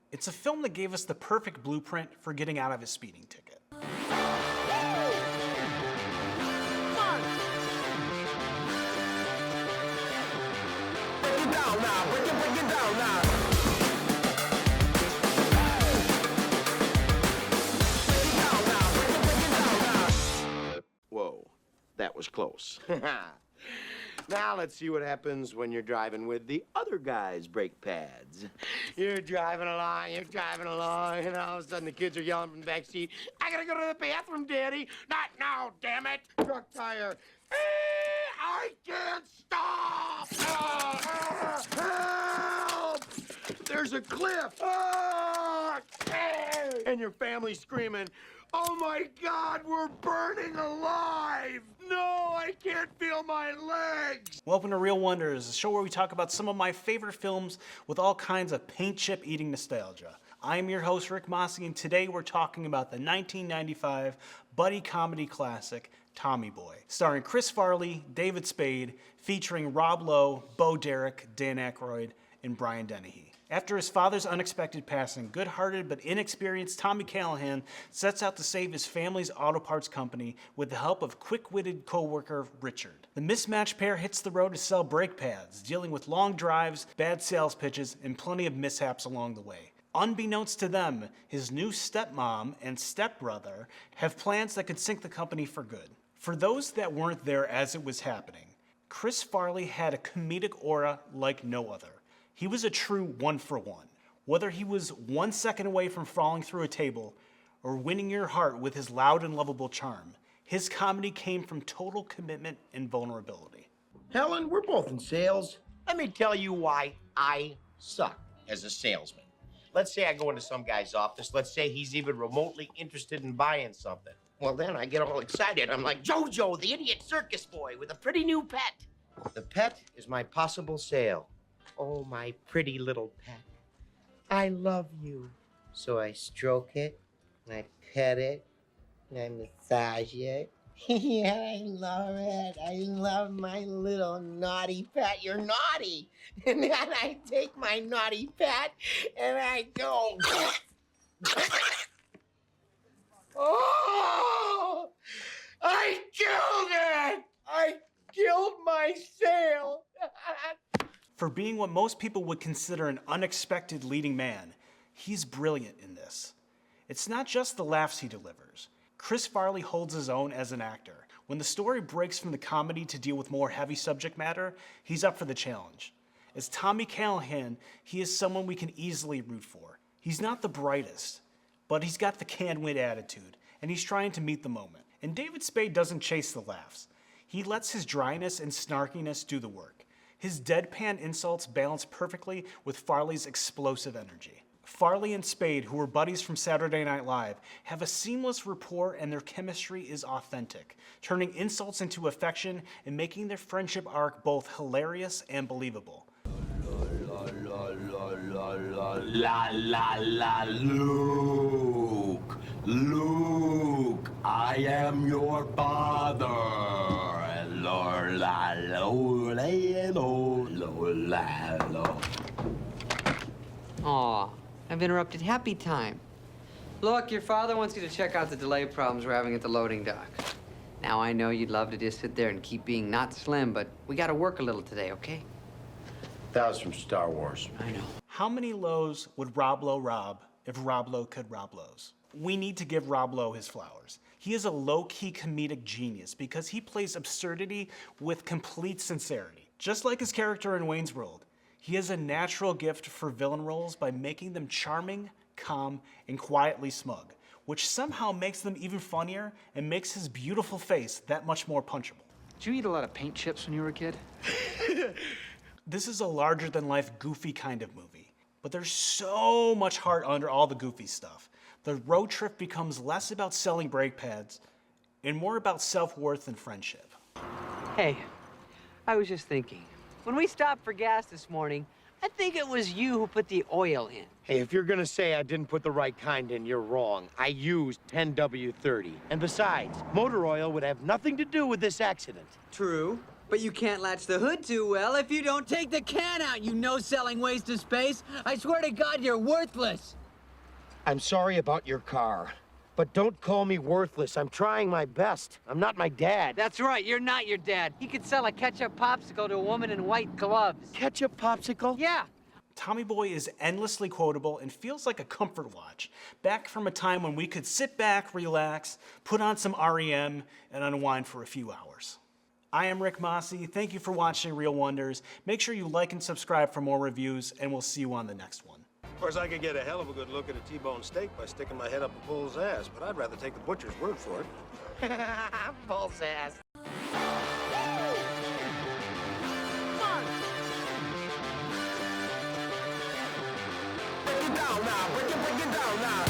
It's a film that gave us the perfect blueprint for getting out of a speeding ticket. Whoa, that was close. Now let's see what happens when you're driving with the other guy's brake pads. You're driving along, and all of a sudden the kids are yelling from the back seat, "I gotta go to the bathroom, Daddy." "Not now, damn it." Truck tire. I can't stop. Help! There's a cliff. And your family's screaming, "Oh my God, we're burning alive! No, I can't feel my legs!" Welcome to Real Wonders, a show where we talk about some of my favorite films with all kinds of paint chip eating nostalgia. I am your host, Rick Masi, and today we're talking about the 1995 buddy comedy classic, Tommy Boy, starring Chris Farley, David Spade, featuring Rob Lowe, Bo Derek, Dan Aykroyd, and Brian Dennehy. After his father's unexpected passing, good-hearted but inexperienced Tommy Callahan sets out to save his family's auto parts company with the help of quick-witted coworker Richard. The mismatched pair hits the road to sell brake pads, dealing with long drives, bad sales pitches, and plenty of mishaps along the way. Unbeknownst to them, his new stepmom and stepbrother have plans that could sink the company for good. For those that weren't there as it was happening, Chris Farley had a comedic aura like no other. He was a true one-for-one. Whether he was 1 second away from falling through a table or winning your heart with his loud and lovable charm, his comedy came from total commitment and vulnerability. Helen, we're both in sales. Let me tell you why I suck as a salesman. Let's say I go into some guy's office. Let's say he's even remotely interested in buying something. Well, then I get all excited. I'm like, "Jojo, the idiot circus boy with a pretty new pet." The pet is my possible sale. "Oh, my pretty little pet, I love you." So I stroke it, and I pet it, and I massage it. Yeah, I love it. I love my little naughty pet. You're naughty. And then I take my naughty pet, and I go. Oh, I killed it. I killed my sale. For being what most people would consider an unexpected leading man, he's brilliant in this. It's not just the laughs he delivers. Chris Farley holds his own as an actor. When the story breaks from the comedy to deal with more heavy subject matter, he's up for the challenge. As Tommy Callahan, he is someone we can easily root for. He's not the brightest, but he's got the can-win attitude, and he's trying to meet the moment. And David Spade doesn't chase the laughs. He lets his dryness and snarkiness do the work. His deadpan insults balance perfectly with Farley's explosive energy. Farley and Spade, who were buddies from Saturday Night Live, have a seamless rapport and their chemistry is authentic, turning insults into affection and making their friendship arc both hilarious and believable. La la la, Luke, Luke, I am your father. Aw, I've interrupted happy time. Look, your father wants you to check out the delay problems we're having at the loading dock. Now, I know you'd love to just sit there and keep being not slim, but we gotta work a little today, okay? That was from Star Wars. I know. How many Lowe's would Rob Lowe rob if Rob Lowe could rob Lowe's? We need to give Rob Lowe his flowers. He is a low-key comedic genius because he plays absurdity with complete sincerity. Just like his character in Wayne's World, he has a natural gift for villain roles by making them charming, calm, and quietly smug, which somehow makes them even funnier and makes his beautiful face that much more punchable. Did you eat a lot of paint chips when you were a kid? This is a larger-than-life, goofy kind of movie, but there's so much heart under all the goofy stuff. The road trip becomes less about selling brake pads and more about self-worth and friendship. Hey, I was just thinking. When we stopped for gas this morning, I think it was you who put the oil in. Hey, if you're gonna say I didn't put the right kind in, you're wrong. I used 10W30. And besides, motor oil would have nothing to do with this accident. True. But you can't latch the hood too well if you don't take the can out, you no-selling waste of space. I swear to God, you're worthless. I'm sorry about your car, but don't call me worthless. I'm trying my best. I'm not my dad. That's right, you're not your dad. He could sell a ketchup popsicle to a woman in white gloves. Ketchup popsicle? Yeah. Tommy Boy is endlessly quotable and feels like a comfort watch, back from a time when we could sit back, relax, put on some REM, and unwind for a few hours. I am Rick Masi. Thank you for watching Real Wonders. Make sure you like and subscribe for more reviews, and we'll see you on the next one. Of course, I could get a hell of a good look at a T-bone steak by sticking my head up a bull's ass, but I'd rather take the butcher's word for it. Bull's ass. Break it down now, break it down now.